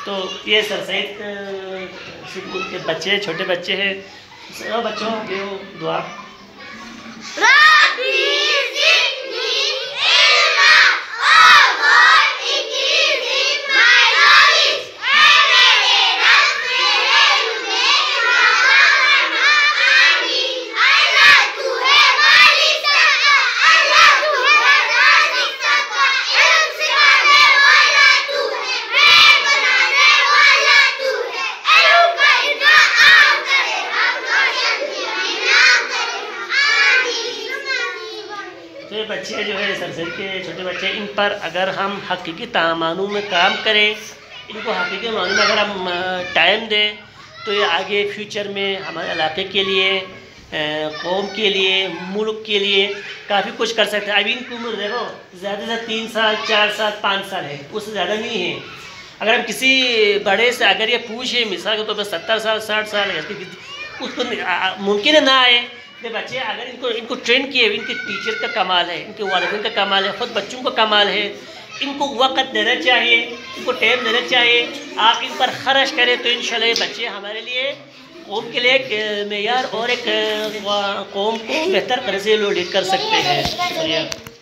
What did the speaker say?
तो ये sir Syed school के बच्चे, छोटे बच्चे हैं। बच्चों के दुआ तो ये बच्चे जो है सरसरी के छोटे बच्चे, इन पर अगर हम हकीकी तामानों में काम करें, इनको हकीकी मानों में अगर हम टाइम दें, तो ये आगे फ्यूचर में हमारे इलाके के लिए, कौम के लिए, मुल्क के लिए काफ़ी कुछ कर सकते हैं। अभी इनकी उम्र देखो ज़्यादा से 3 साल 4 साल 5 साल है, उससे ज़्यादा नहीं है। अगर हम किसी बड़े से अगर ये पूछे मिसाल के तौर पर 70 साल 60 साल है, उसको मुमकिन ना आए। ये बच्चे अगर इनको ट्रेन किए, इनके टीचर का कमाल है, इनके वालिदैन का कमाल है, ख़ुद बच्चों का कमाल है। इनको वक्त देना चाहिए, इनको टाइम देना चाहिए। आप इन पर खर्च करें तो इंशाल्लाह ये बच्चे हमारे लिए, कौम के लिए एक मेयार और एक कौम को बेहतर तरह से लीड कर सकते हैं।